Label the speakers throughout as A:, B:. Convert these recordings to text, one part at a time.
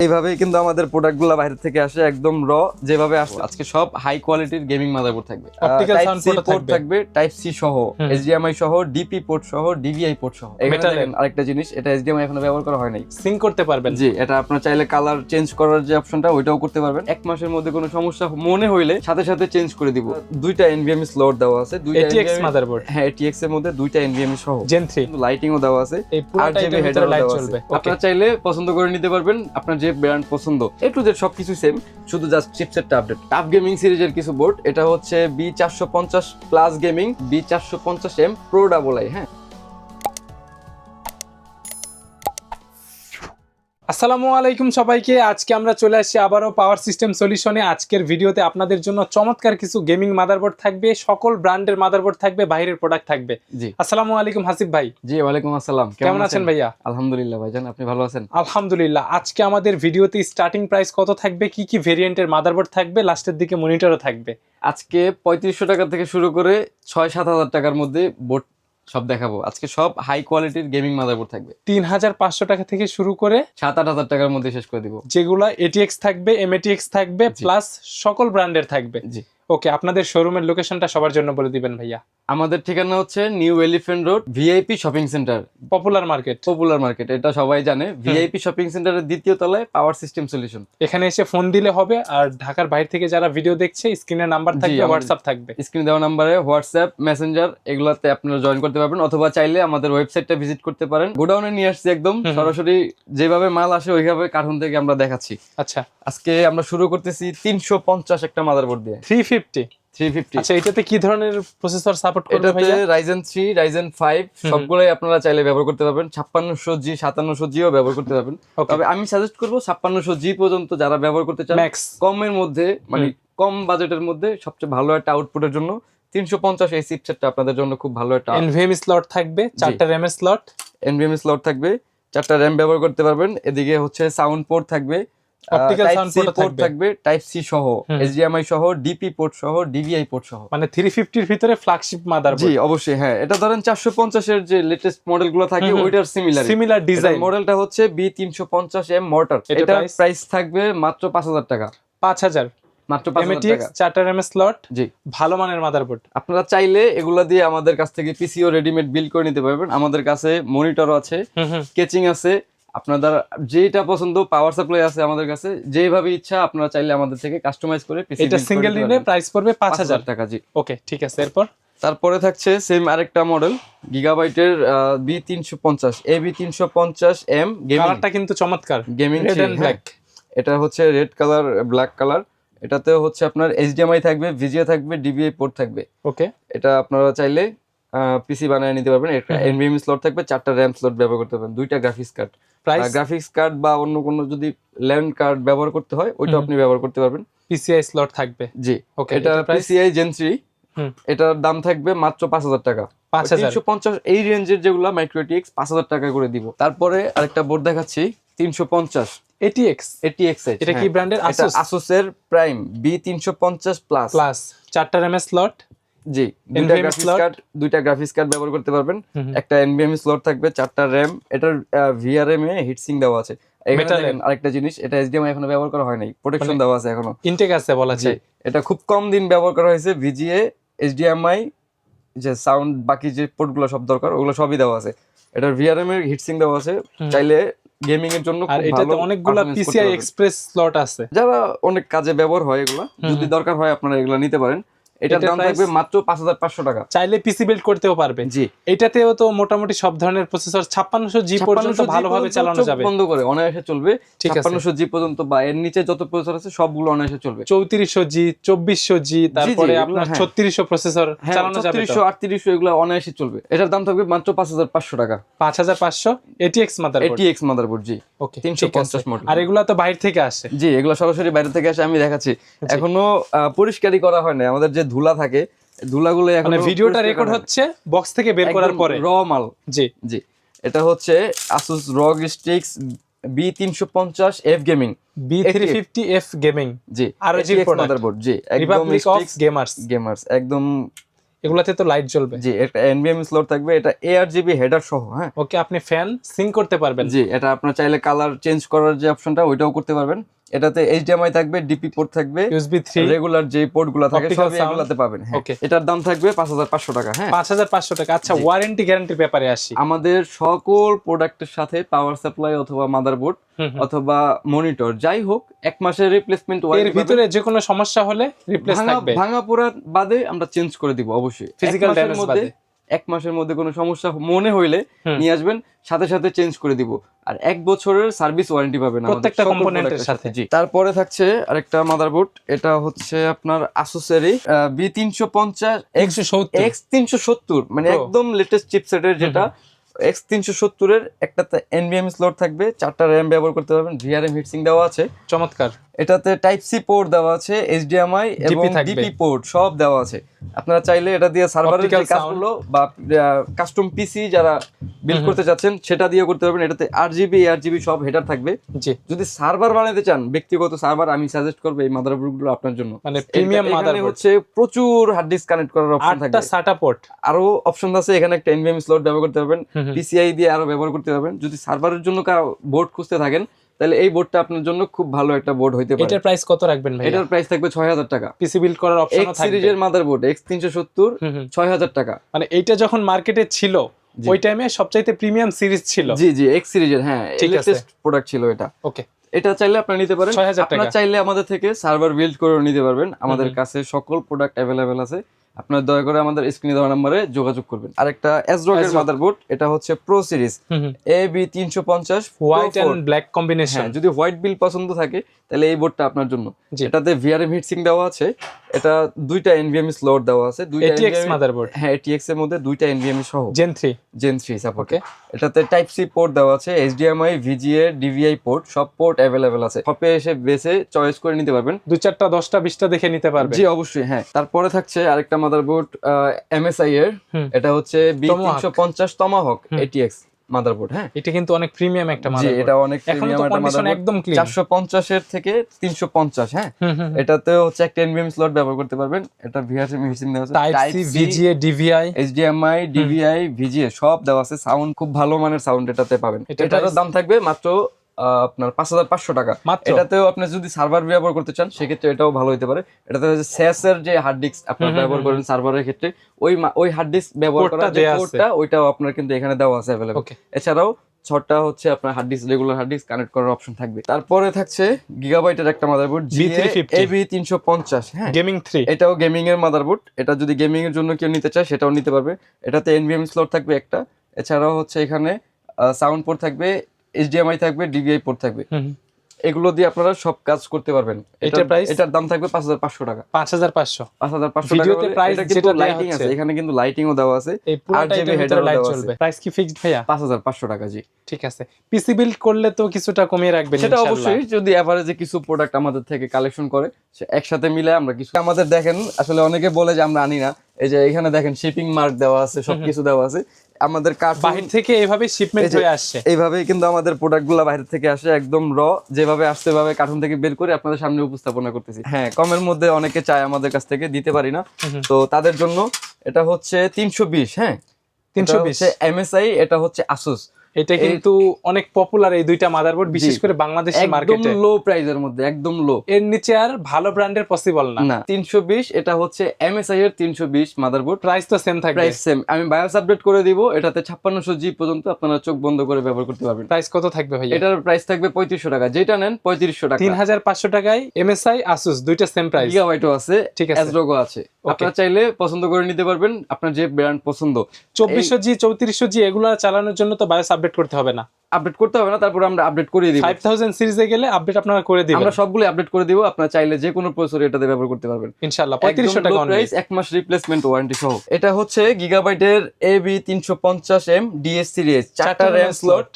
A: এইভাবেই কিন্তু আমাদের প্রোডাক্টগুলো বাইরে থেকে আসে একদম র যেভাবে আসে। আজকে সব হাই কোয়ালিটির গেমিং মাদারবোর্ড থাকবে,
B: অপটিক্যাল সাউন্ড পোর্ট
A: থাকবে, টাইপ সি সহ, HDMI সহ, ডিপি পোর্ট সহ, DVI পোর্ট সহ। এখানে দেখেন আরেকটা জিনিস, এটা HDMI এখনো ব্যবহার করা হয় নাই,
B: সিঙ্ক করতে পারবেন।
A: জি, এটা আপনার চাইলে কালার চেঞ্জ করার যে অপশনটা ওইটাও করতে পারবেন। এক মাসের মধ্যে কোনো সমস্যা মনে হইলে সাথে সাথে চেঞ্জ করে দিব। দুইটা NVMe স্লট দেওয়া আছে, দুইটা
B: ATX মাদারবোর্ড,
A: হ্যাঁ ATX এর মধ্যে দুইটা NVMe সহ,
B: Gen 3
A: লাইটিংও দেওয়া আছে,
B: এই পুরোটা
A: RGB
B: এটার ভিতরে লাইট চলবে।
A: আপনারা চাইলে পছন্দ করে নিতে পারবেন, আপনার যে ব্র্যান্ড পছন্দ। এ টু জেড সবকিছু সেম, শুধু জাস্ট চিপসেটটা আপডেট। টাফ গেমিং সিরিজের কিছু বোর্ড, এটা হচ্ছে B450 plus gaming, B450M Pro AA, হ্যাঁ।
B: আসসালামু আলাইকুম সবাইকে। আজকে আমরা চলে আসছি আবারও পাওয়ার সিস্টেম সলিউশনে। আজকের ভিডিওতে আপনাদের জন্য চমৎকার কিছু গেমিং মাদারবোর্ড থাকবে, সকল ব্র্যান্ডের মাদারবোর্ড থাকবে, বাইরের প্রোডাক্ট থাকবে।
A: জি,
B: আসসালামু আলাইকুম হাসিব ভাই।
A: জি, ওয়ালাইকুম আসসালাম।
B: কেমন আছেন ভাইয়া?
A: আলহামদুলিল্লাহ ভাইজান, আপনি ভালো আছেন?
B: আলহামদুলিল্লাহ। আজকে আমাদের ভিডিওতে স্টার্টিং প্রাইস কত থাকবে, কি কি ভেরিয়েন্টের মাদারবোর্ড থাকবে, লাস্টের দিকে মনিটরও থাকবে।
A: আজকে 3500 টাকা থেকে শুরু করে 6-7 হাজার টাকার মধ্যে বোর্ড সব দেখাবো। আজকে সব হাই কোয়ালিটির গেমিং মাদারবোর্ড থাকবে।
B: 3500 টাকা থেকে শুরু করে
A: 7-8 হাজার টাকার মধ্যে শেষ করে দিব।
B: যেগুলো ATX থাকবে, MATX থাকবে, প্লাস সকল ব্র্যান্ডের থাকবে।
A: জি,
B: ওকে, আপনাদের শোরুমের লোকেশনটা সবার জন্য বলে দিবেন ভাইয়া।
A: আমাদের ঠিকানা হচ্ছে new elephant road, VIP shopping centre,
B: popular market.
A: Popular market, এটা সবাই জানে। VIP শপিং সেন্টারের দ্বিতীয় তলায় পাওয়ার সিস্টেম সলিউশন।
B: এখানে এসে ফোন দিলে হবে। আর ঢাকার বাইরে থেকে যারা ভিডিও দেখছে, স্ক্রিনে নাম্বার থাকবে, হোয়াটসঅ্যাপ থাকবে,
A: স্ক্রিনে দেওয়া নাম্বারে হোয়াটসঅ্যাপ, মেসেঞ্জার এগুলাতে আপনারা জয়েন করতে পারবেন, অথবা চাইলে আমাদের ওয়েবসাইটটা ভিজিট করতে পারেন। গোডাউনে নিয়ে আসছি, একদম সরাসরি যেভাবে মাল আসে ওইভাবে কার্টুন থেকে আমরা দেখাচ্ছি।
B: আচ্ছা,
A: আজকে আমরা শুরু করতেছি 350 একটা মাদারবোর্ড দিয়ে।
B: 350।
A: আচ্ছা,
B: এটাতে কি ধরনের প্রসেসর সাপোর্ট করবে
A: এটাতে
B: ভাইয়া?
A: Ryzen 3, Ryzen 5 সবগুলোই আপনারা চাইলে ব্যবহার করতে পারবেন। 5600G, 5700G ও ব্যবহার করতে পারবেন। তবে আমি সাজেস্ট করব 5600G পর্যন্ত যারা ব্যবহার করতে চান,
B: ম্যাক্স
A: কমের মধ্যে, মানে কম বাজেটের মধ্যে সবচেয়ে ভালো একটা আউটপুটের জন্য 350 এই চিপসেটটা আপনাদের জন্য খুব ভালো একটা।
B: NVMe স্লট থাকবে, 4টা RAM এর স্লট,
A: NVMe স্লট থাকবে, 4টা RAM ব্যবহার করতে পারবেন। এদিকে হচ্ছে সাউন্ড পোর্ট থাকবে,
B: অপটিক্যাল সাউন্ড পোর্ট
A: থাকবে, টাইপ সি সহ, HDMI সহ, ডিপি পোর্ট সহ, DVI পোর্ট সহ।
B: মানে 350 এর ভিতরে ফ্ল্যাগশিপ মাদারবোর্ড।
A: জি অবশ্যই, হ্যাঁ। এটা ধরেন 450 এর যে লেটেস্ট মডেলগুলো থাকে ওইটার সিমিলার
B: ডিজাইন।
A: মডেলটা হচ্ছে B350M মর্টার। এটা প্রাইস থাকবে মাত্র 5000 টাকা।
B: 5000
A: মাত্র 5000 টাকা।
B: 4টা RAM এর স্লট,
A: জি,
B: ভালো মানের মাদারবোর্ড।
A: আপনারা চাইলে এগুলা দিয়ে আমাদের কাছ থেকে পিসিও রেডিমেড বিল্ড করে নিতে পারবেন। আমাদের কাছে মনিটরও আছে, স্কেচিং আছে, আপনাদের যেটা পছন্দ, পাওয়ার সাপ্লাই আছে আমাদের কাছে। যেভাবে ইচ্ছা আপনারা চাইলে আমাদের থেকে কাস্টমাইজ করে পিসি।
B: এটা সিঙ্গেল নিলে প্রাইস পড়বে 5000
A: টাকা। জি,
B: ওকে, ঠিক আছে। এরপর
A: তারপরে থাকছে সেম আরেকটা মডেল, গিগাবাইটের B350, AB350M গেমিং।
B: কালারটা কিন্তু চমৎকার,
A: গেমিং
B: রেড এন্ড ব্ল্যাক।
A: এটা হচ্ছে রেড কালার, ব্ল্যাক কালার। এটাতেও হচ্ছে আপনার HDMI থাকবে, VGA থাকবে, DVI পোর্ট থাকবে।
B: ওকে,
A: এটা আপনারা চাইলে পিসি বানিয়ে নিতে পারবেন। এটা NVMe স্লট থাকবে, 4টা RAM স্লট ব্যবহার করতে পারবেন, 2টা গ্রাফিক্স কার্ড। গ্রাফিক্স কার্ড বা অন্য কোনো যদি ল্যান্ড কার্ড ব্যবহার করতে হয় ওইটা আপনি ব্যবহার করতে পারবেন।
B: PCI স্লট থাকবে।
A: জি,
B: ওকে,
A: এটা PCI Gen 3। এটার দাম থাকবে মাত্র 5000 টাকা। 350 এই রেঞ্জের যেগুলো মাইক্রো ATX 5000 টাকা করে দিব। তারপরে আরেকটা বোর্ড দেখাচ্ছি 350
B: ATX।
A: এটা
B: কি ব্র্যান্ডের?
A: Asus এর প্রাইম B350 প্লাস,
B: 4টা RAM এর স্লট।
A: জি, দুইটা গ্রাফিক্স কার্ড ব্যবহার করতে পারবেন, একটা NVMe স্লট থাকবে, 4টা RAM। এটার VRM এ হিটসিঙ্ক দেওয়া আছে। এখানে দেখেন আরেকটা জিনিস, এটা HDMI এখনো ব্যবহার করা হয় নাই, প্রোটেকশন দেওয়া আছে এখনো,
B: ইনটেক আছে বলা যায়।
A: এটা খুব কম দিন ব্যবহার করা হয়েছে। VGA, HDMI, যে সাউন্ড, বাকি যে পোর্টগুলো সব দরকার ওগুলো সবই দেওয়া আছে। এটার VRM এর হিটসিঙ্ক দেওয়া আছে, চাইলে গেমিং এর জন্য
B: আর এটাতে অনেকগুলা PCI এক্সপ্রেস স্লট আছে,
A: যারা অনেক কাজে ব্যবহার হয় এগুলা, যদি দরকার হয় আপনারা এগুলা নিতে পারেন। এটার দাম থাকবে মাত্র 5500 টাকা।
B: চাইলে পিসি বিল্ড করতেও পারবে।
A: জি,
B: এটাতেও তো মোটামুটি সব ধরনের প্রসেসর 5600G পর্যন্ত ভালোভাবে চালানো যাবে,
A: বন্ধ করে অনায়াসে চলবে। 5600G পর্যন্ত বা এর নিচে যত প্রসেসর আছে সবগুলো অনায়াসে চলবে।
B: 3400G, 2400G, তারপরে আপনার 3600 প্রসেসর চালানো যাবে,
A: 3600, 3800 এগুলো অনায়াসে চলবে। এটার দাম থাকবে মাত্র 5500 টাকা।
B: 5500 ATX
A: মাদারবোর্ড। জি,
B: ওকে,
A: 350 মডেল।
B: আর এগুলা তো বাইরে থেকে আসে।
A: জি, এগুলো সরাসরি বাইরে থেকে আসে। আমি দেখাচ্ছি, এখনো পরিষ্কারই করা হয় না। আমাদের যে ধুলা থাকে, ধুলাগুলো এখন
B: ভিডিওটা রেকর্ড হচ্ছে বক্স থেকে বের করার পরে,
A: র মাল।
B: জি
A: জি, এটা হচ্ছে Asus ROG Strix B350F gaming,
B: B350F gaming.
A: জি,
B: আর জি মাদারবোর্ড।
A: জি, একদম
B: রিপাবলিক অফ গেমার্স।
A: একদম
B: এগুলাতে তো লাইট জ্বলবে।
A: জি, একটা এনভিএমই স্লট থাকবে, এটা ARGB হেডার সহ। হ্যাঁ,
B: ওকে, আপনি ফ্যান সিঙ্ক করতে পারবেন।
A: জি, এটা আপনার চাইলে কালার চেঞ্জ করার যে অপশনটা ওইটাও করতে পারবেন। এটাতে HDMI থাকবে, ডিপি পোর্ট থাকবে,
B: USB 3,
A: রেগুলার যে পোর্টগুলো থাকে
B: Optical
A: সবই
B: sound।
A: এগুলাতে পাবেন। হ্যাঁ,
B: Okay।
A: এটার দাম থাকবে 5500 টাকা। হ্যাঁ,
B: 5500 টাকা। আচ্ছা, ওয়ারেন্টি গ্যারান্টির ব্যাপারে আসি।
A: আমাদের সকল প্রোডাক্টের সাথে পাওয়ার সাপ্লাই অথবা মাদারবোর্ড অথবা মনিটর যাই হোক 1 মাসের রিপ্লেসমেন্ট
B: এর
A: ওয়ারেন্টি
B: ভিতরে যে কোনো সমস্যা হলে রিপ্লেস থাকবে।
A: ভাঙা পোড়া বাদে আমরা চেঞ্জ করে দিব অবশ্যই।
B: ফিজিক্যাল ড্যামেজ বাদে
A: 1 মাসের মধ্যে কোনো সমস্যা মনে হইলে নিয়ে আসবেন, সাথে সাথে চেঞ্জ করে দিব। আর 1 বছরের সার্ভিস ওয়ারেন্টি পাবেন
B: প্রত্যেকটা কম্পোনেন্টের সাথে।
A: জি, তারপরে থাকছে আরেকটা মাদারবোর্ড, এটা হচ্ছে আপনার আসুসেরই B350 X370, মানে
B: Pro।
A: একদম লেটেস্ট চিপসেটের যেটা X370 এর একটাতে NVMe স্লট থাকবে, 4টা RAM ব্যবহার করতে পারবেন, VRM হিটসিং দেওয়া আছে।
B: চমৎকার।
A: এটাতে টাইপ সি পোর্ট দেওয়া আছে, HDMI এবং DP পোর্ট সব দেওয়া আছে। আপনারা চাইলে এটা দিয়ে সার্ভারের যে কাজগুলো বা কাস্টম পিসি যারা বিল্ড করতে যাচ্ছেন সেটা দিয়ে করতে পারবেন। এটাতে RGB ARGB সব হেডার থাকবে।
B: জি,
A: যদি সার্ভার বানাতে চান, ব্যক্তিগত সার্ভার, আমি সাজেস্ট করব এই মাদারবোর্ডগুলো আপনার জন্য।
B: মানে প্রিমিয়াম মাদারবোর্ড
A: হচ্ছে প্রচুর হার্ড ডিস্ক কানেক্ট করার অপশন থাকবে,
B: 8টা SATA পোর্ট,
A: আরো অপশন আছে। এখানে একটা NVMe স্লট ব্যবহার করতে পারবেন, PCI দিয়ে আরো ব্যবহার করতে পারবেন। যদি সার্ভারের জন্য কারো বোর্ড খুঁজতে থাকেন তাহলে এই বোর্ডটা আপনার জন্য খুব ভালো একটা বোর্ড হইতে পারে।
B: এটার প্রাইস কত রাখবেন ভাই?
A: এটার প্রাইস থাকবে 6000 টাকা।
B: পিসি বিল্ড করার অপশনও
A: X
B: থাকবে।
A: সিরিজের মাদারবোর্ড X370 6000 টাকা।
B: মানে এইটা যখন মার্কেটে ছিল ওই টাইমে সবচাইতে প্রিমিয়াম সিরিজ ছিল।
A: জি জি, X সিরিজের, হ্যাঁ, লেটেস্ট প্রোডাক্ট ছিল এটা।
B: ওকে,
A: এটা চাইলে আপনি নিতে পারেন।
B: 6000 টাকা।
A: আপনারা চাইলে আমাদের থেকে সার্ভার বিল্ড করে নিতে পারবেন। আমাদের কাছে সকল প্রোডাক্ট অ্যাভেলেবেল আছে। আপনারা দয়া করে আমাদের স্ক্রিনে দেওয়া নম্বরে যোগাযোগ করবেন। আরেকটা ASRock এর মাদারবোর্ড, এটা হচ্ছে pro series AB350
B: white and black combination.
A: হ্যাঁ, যদি হোয়াইট বিল পছন্দ থাকে তাহলে এই বোর্ডটা আপনার জন্য। এটাতে VRM হিটসিং দেওয়া আছে, এটা দুইটা NVMe স্লট দেওয়া আছে, দুইটা
B: ATX মাদারবোর্ড।
A: হ্যাঁ, ATX এর মধ্যে দুইটা NVMe সহ Gen 3 সাপোর্ট।
B: ওকে,
A: এটাতে টাইপ সি পোর্ট দেওয়া আছে, HDMI VGA DVI পোর্ট, সব পোর্ট अवेलेबल আছে। শপে এসে বেসে চয়েস করে নিতে পারবেন,
B: 2-4টা 10টা 20টা দেখে নিতে পারবেন।
A: জি অবশ্যই। হ্যাঁ, তারপরে থাকছে আরেকটা মাদারবোর্ড MSI এর, এটা হচ্ছে B350 Tomahawk ATX মাদারবোর্ড। হ্যাঁ,
B: এটা কিন্তু অনেক প্রিমিয়াম একটা
A: জি,
B: মাদারবোর্ড।
A: এটা অনেক প্রিমিয়াম একটা মাদারবোর্ড,
B: একদম ক্লিন।
A: 450 এর থেকে 350। হ্যাঁ, এটাতে হচ্ছে একটা NVMe স্লট ব্যবহার করতে পারবেন। এটা VRM হিটসিং দেওয়া আছে,
B: type C VGA DVI
A: HDMI DVI VGA সব দেওয়া আছে। সাউন্ড খুব ভালো মানের সাউন্ড এটাতে পাবেন। এটার দাম থাকবে মাত্র আপনার 5500 টাকা। এটাতেও আপনি যদি সার্ভার ব্যবহার করতে চান সেক্ষেত্রে এটাও ভালো হতে পারে। এটাতে হচ্ছে SAS এর যে হার্ড ডিস্ক আপনারা ব্যবহার করেন সার্ভারের ক্ষেত্রে, ওই হার্ড ডিস্ক ব্যবহার করার যে পোর্টটা ওইটাও আপনার কিন্তু এখানে দেওয়া আছে अवेलेबल। এছাড়াও 6টা হচ্ছে আপনার hard disk, regular hard disk connect করার অপশন থাকবে। তারপরে থাকছে গিগাবাইটের একটা মাদারবোর্ড AB350। হ্যাঁ,
B: গেমিং 3,
A: এটাও গেমিং এর মাদারবোর্ড। এটা যদি গেমিং এর জন্য কেউ নিতে চায় সেটাও নিতে পারবে। এটাতে NVMe স্লট থাকবে একটা, এছাড়াও হচ্ছে এখানে সাউন্ড পোর্ট থাকবে, HDMI থাকবে, DVI পোর্ট থাকবে। এগুলো দিয়ে আপনারা সব কাজ করতে পারবেন। এটার দাম থাকবে 5500 টাকা। 5500
B: ভিডিওতে প্রাইস যেটা
A: লাইটিং আছে, এখানে কিন্তু লাইটিংও দেওয়া আছে, RGB হেডারও দেওয়া আছে।
B: প্রাইস কি ফিক্সড ভাইয়া?
A: 5500 টাকা। জি,
B: ঠিক আছে। পিসি বিল্ড করলে তো কিছুটা কমিয়ে রাখবেন
A: সেটা
B: ইনশাআল্লাহ।
A: অবশ্যই, যদি এভারেজে কিছু প্রোডাক্ট আমাদের থেকে কালেকশন করে একসাথে মিলে আমরা কিছু, আমাদের দেখেন আসলে অনেকে বলে যে আমরা আনি না, এই যে এখানে দেখেন শিপিং মার্ক দেওয়া আছে, সবকিছু দেওয়া আছে। আমাদের
B: বাহির থেকে এইভাবে শিপমেন্ট হয়ে আসছে,
A: এইভাবেই কিন্তু আমাদের প্রোডাক্টগুলো বাইরে থেকে আসে, একদম র যেভাবে আসছে ভাবে কার্টুন থেকে বের করে আপনাদের সামনে উপস্থাপনা করতেছি। হ্যাঁ, কমের মধ্যে অনেকে চায় আমাদের কাছ থেকে, দিতে পারি না, তো তাদের জন্য এটা হচ্ছে 320। হ্যাঁ, 320 MSI, এটা হচ্ছে Asus।
B: এটা কিন্তু অনেক পপুলার এই দুইটা মাদারবোর্ড, বিশেষ করে বাংলাদেশের মার্কেটে
A: একদম লো প্রাইসের মধ্যে, একদম লো।
B: এর নিচে আর ভালো ব্র্যান্ডের পসিবল না।
A: 320, এটা হচ্ছে MSI এর 320 মাদারবোর্ড।
B: প্রাইস তো সেম থাকবে,
A: প্রাইস সেম। আমি বায়োস আপডেট করে দিব, এটাতে 5600G পর্যন্ত আপনারা চোখ বন্ধ করে ব্যবহার করতে পারবেন।
B: প্রাইস কত থাকবে ভাই?
A: এটার প্রাইস থাকবে 3500 টাকা, যেটা নেন 3500 টাকা।
B: 3500 টাকায় MSI Asus দুইটা সেম প্রাইস।
A: গিগাবাইটও আছে,
B: ঠিক আছে,
A: ASRock আছে। আপনারা চাইলে পছন্দ করে নিতে পারবেন আপনার যে ব্র্যান্ড পছন্দ।
B: 2400G 3400G এগুলা চালানোর জন্য তো বায়োস আপডেট করতে হবে না,
A: আপডেট করতে হবে না, তারপর আমরা আপডেট করে দিব।
B: 5000 সিরিজে গেলে আপডেট আপনারা করে দিবেন,
A: আমরা সবগুলো আপডেট করে দিব। আপনারা চাইলে যে কোনো প্রসেসর এটাতে ব্যবহার করতে পারবেন
B: ইনশাআল্লাহ। 3500 টাকা অনলি,
A: প্রাইস, 1 মাস রিপ্লেসমেন্ট ওয়ারেন্টি সহ। এটা হচ্ছে গিগাবাইটের AB350M DS সিরিজ, 4টা RAM স্লট,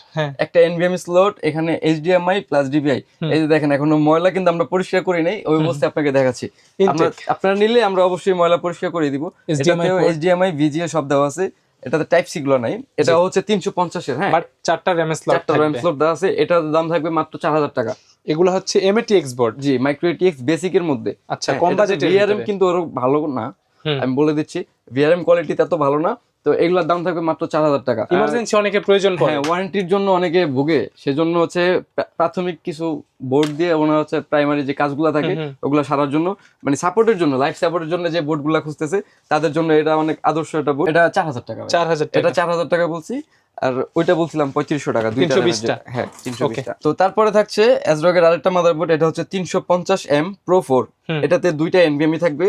A: একটা NVMe স্লট, এখানে HDMI প্লাস DVI। এই যে দেখেন এখনো ময়লা কিন্তু আমরা পরিষ্কার করি নাই, ওই অবস্থায় আপনাকে দেখাচ্ছি। আপনারা নিলে আমরা অবশ্যই ময়লা পরিষ্কার করে দিব। এটাতেও HDMI VGA সব দেওয়া আছে, এটাতে টাইপ সি গুলো নাই। এটা হচ্ছে 350 এর। হ্যাঁ,
B: বাট 4টা RAM স্লট
A: দেওয়া আছে। এটার দাম থাকবে মাত্র 4000 টাকা।
B: এগুলো হচ্ছে MATX বোর্ড,
A: জি, মাইক্রো ATX বেসিক এর মধ্যে।
B: আচ্ছা, কম বাজেটের
A: VRM কিন্তু আরো ভালো না, আমি বলে দিচ্ছি ভিআরএম কোয়ালিটি এত ভালো না, তো এগুলোর দাম থাকবে মাত্র 4000 টাকা।
B: ইমার্জেন্সি অনেকের প্রয়োজন পড়ে,
A: হ্যাঁ ওয়ারেন্টির জন্য অনেকে ভোগে, সেজন্য হচ্ছে প্রাথমিক কিছু বোর্ড দিয়ে ওনারা হচ্ছে প্রাইমারি যে কাজগুলো থাকে ওগুলো সারার জন্য, মানে সাপোর্টের জন্য, লাইফ সাপোর্টের জন্য যে বোর্ডগুলো খুঁজতেছে তাদের জন্য এটা অনেক আদর্শ একটা বোর্ড। এটা 4000 টাকা।
B: 4000 টাকা,
A: এটা 4000 টাকা বলছি, আর ওইটা বলছিলাম 3500 টাকা।
B: 320 টা।
A: হ্যাঁ 320 টা। তো তারপরে থাকছে অ্যাজরকের আরেকটা মাদারবোর্ড, এটা হচ্ছে 350M Pro 4। এটাতে দুইটা এনভিএমই থাকবে,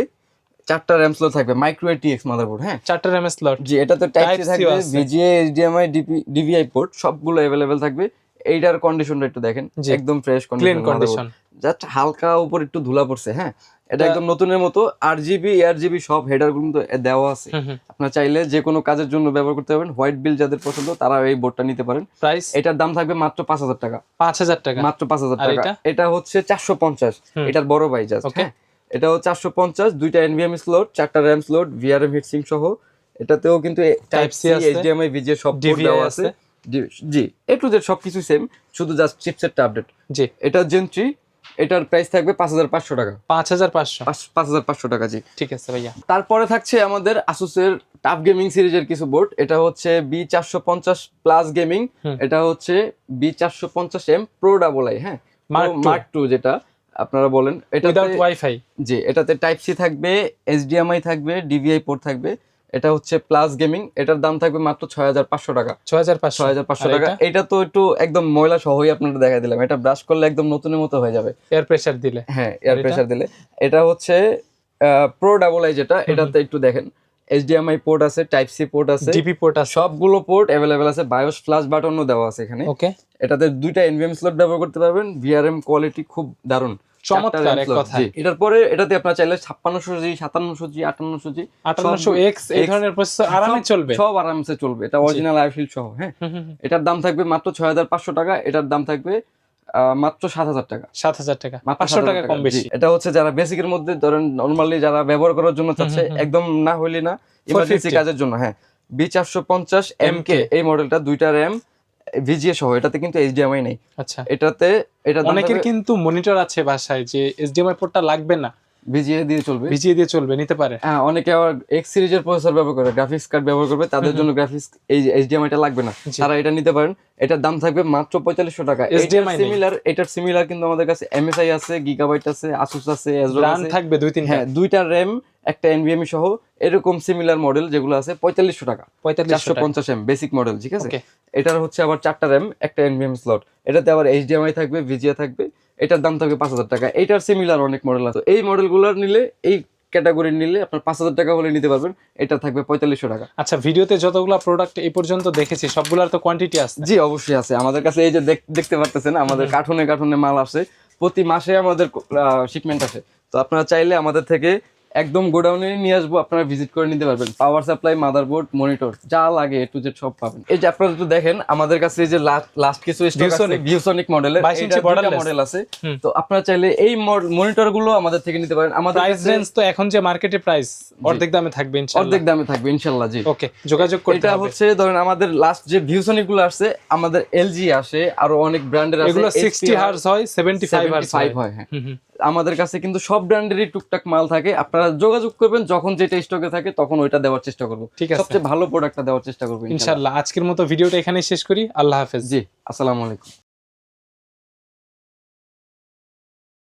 A: 4টা র্যাম স্লট থাকবে, মাইক্রো ATX মাদারবোর্ড। হ্যাঁ
B: 4টা র্যাম স্লট।
A: জি, এটাতে টাইপ সি থাকবে, VGA, HDMI, DVI পোর্ট সবগুলো अवेलेबल থাকবে। এইটার কন্ডিশনটা একটু দেখেন, একদম ফ্রেশ কন্ডিশন, জাস্ট হালকা উপর একটু ধুলা পড়ছে। হ্যাঁ এটা একদম নতুনের মতো। RGB ARGB সব হেডার গুলো তো দেওয়া আছে, আপনারা চাইলে যে কোনো কাজের জন্য ব্যবহার করতে পারবেন। হোয়াইট বিল যাদের পছন্দ তারা এই বোর্ডটা নিতে পারেন।
B: প্রাইস
A: এটার দাম থাকবে মাত্র 5000 টাকা।
B: 5000 টাকা,
A: মাত্র 5000 টাকা। এটা হচ্ছে 450, এটার বড় ভাই জাস্ট। হ্যাঁ এটাও 450, দুইটা NVMe স্লট, 4টা RAM স্লট, VRM হিটসিঙ্ক সহ। এটাতেও কিন্তু টাইপ সি, HDMI, VGA সব পোর্ট দেওয়া আছে। জি এ টু জেড সবকিছু সেম, শুধু জাস্ট চিপসেটটা আপডেট।
B: জি
A: এটা Gen 3, এটার প্রাইস থাকবে 5500 টাকা।
B: 5500
A: টাকা। জি
B: ঠিক আছে ভাইয়া।
A: তারপরে থাকছে আমাদের আসুসের টাফ গেমিং সিরিজের কিছু বোর্ড। এটা হচ্ছে B450 প্লাস গেমিং, এটা হচ্ছে B450M Pro AA। হ্যাঁ মার্ক 2 যেটা আপনারা বলেন, এটা
B: উইদাউট ওয়াইফাই। জি
A: এটাতে টাইপ সি থাকবে, HDMI থাকবে, DVI পোর্ট থাকবে। এটা হচ্ছে প্লাস গেমিং, এটার দাম থাকবে মাত্র 6500 টাকা। 6500 টাকা। এটা তো একটু একদম ময়লা সহই আপনাদের দেখাই দিলাম, এটা ব্রাশ করলে একদম নতুনের মতো হয়ে যাবে
B: এয়ার প্রেসার দিলে।
A: হ্যাঁ এয়ার প্রেসার দিলে। এটা হচ্ছে Pro AA যেটা, এটাতে একটু দেখেন HDMI পোর্ট আছে, টাইপ সি পোর্ট আছে,
B: ডিপি পোর্ট আছে,
A: সবগুলো পোর্ট अवेलेबल আছে। BIOS ফ্ল্যাশ বাটনও দেওয়া আছে এখানে।
B: ওকে
A: এটাতে দুইটা NVMe স্লট ব্যবহার করতে পারবেন। VRM কোয়ালিটি খুব দারুণ,
B: চমৎকার এক কথা।
A: এটার পরে এটাতে আপনারা চাইলে 5600G, 5700G, 5800G,
B: 5800X এই ধরনের প্রসেসর আরামে চলবে,
A: সব আরামসে চলবে। এটা অরিজিনাল আইফিল্ড সহ। হ্যাঁ এটার দাম থাকবে মাত্র 6500 টাকা। এটার দাম থাকবে মাত্র 7000 টাকা।
B: 7000 টাকা, 500 টাকা কম বেশি।
A: এটা হচ্ছে যারা বেসিকের মধ্যে ধরেন নরমালি যারা ব্যবহার করার জন্য চাচ্ছে, একদম না হইলে না ইমার্জেন্সি কাজের জন্য। হ্যাঁ B450MK এই মডেলটা, দুইটা RAM, VGA সহ। এটাতে কিন্তু HDMI নেই।
B: আচ্ছা
A: এটা
B: অনেকের কিন্তু মনিটর আছে বাসায় যে HDMI পোর্টটা লাগবে না,
A: VGA দিয়ে চলবে, নিতে পারে। হ্যাঁ অনেকে আবার X সিরিজের প্রসেসর ব্যবহার করে, গ্রাফিক্স কার্ড ব্যবহার করবে, তাদের জন্য গ্রাফিক্স এই HDMI টা লাগবে না, তারা এটা নিতে পারেন। এটার দাম থাকবে মাত্র 4500 টাকা। এটার সিমিলার কিন্তু আমাদের কাছে MSI আছে, গিগাবাইট আছে, Asus আছে, ASRock আছে,
B: থাকবে 2-3টা।
A: হ্যাঁ দুইটা RAM, একটা NVMe সহ এরকম সিমিলার মডেল যেগুলো আছে 4500 টাকা। 450M বেসিক মডেল, ঠিক আছে। এটার হচ্ছে আবার 4টা RAM, একটা NVMe স্লট, এটাতে আবার HDMI থাকবে, VGA থাকবে। এটার দাম থাকবে 5000 টাকা। এটার সিমিলার অনেক মডেল আছে। এই মডেলগুলোর নিলে, এই ক্যাটাগরির নিলে আপনার 5000 টাকা হলে নিতে পারবেন। এটা থাকবে 4500 টাকা।
B: আচ্ছা ভিডিওতে যতগুলো প্রোডাক্ট এই পর্যন্ত দেখেছি সবগুলোর তো কোয়ান্টিটি আছে?
A: জি অবশ্যই আছে আমাদের কাছে। এই যে দেখতে পারতেছেন আমাদের কার্টুনে মাল আসে, প্রতি মাসে আমাদের শিপমেন্ট আসে। তো আপনারা চাইলে আমাদের থেকে একদম গোডাউনে নিয়ে আসবো, আপনারা ভিজিট করে নিতে পারবেন। পাওয়ার সাপ্লাই, মাদারবোর্ড, মনিটর যা লাগে A to Z সব পাবেন। এই যে আপনারা একটু দেখেন আমাদের কাছে এই যে লাস্ট কিছু স্টক আছে ভিউসনিক মডেলের, এটা মডেল আছে। তো আপনারা চাইলে এই মনিটর গুলো আমাদের থেকে নিতে পারেন। আমাদের
B: প্রাইস রেঞ্জ তো এখন যে মার্কেটে প্রাইস অর্ধেক দামে থাকবে
A: ইনশাআল্লাহ। জি
B: ওকে যোগাযোগ করতে হবে।
A: এটা হচ্ছে ধরেন আমাদের লাস্ট যে ভিউসনিক গুলো আসছে, আমাদের LG আসে, আরো অনেক ব্র্যান্ডের আছে।
B: এগুলো 60 হার্জ হয়, 75 হার্জ
A: হয়। হ্যাঁ আমাদের কাছে কিন্তু সব ব্র্যান্ডেরই টুকটাক মাল থাকে। আপনারা যোগাযোগ করবেন, যখন যেটা স্টকে থাকে তখন ওইটা দেওয়ার চেষ্টা করব। সবচেয়ে ভালো প্রোডাক্টটা দেওয়ার চেষ্টা করব ইনশাআল্লাহ।
B: আজকের মতো ভিডিওটা এখানেই শেষ করি। আল্লাহ হাফেজ।
A: জি আসসালামু আলাইকুম।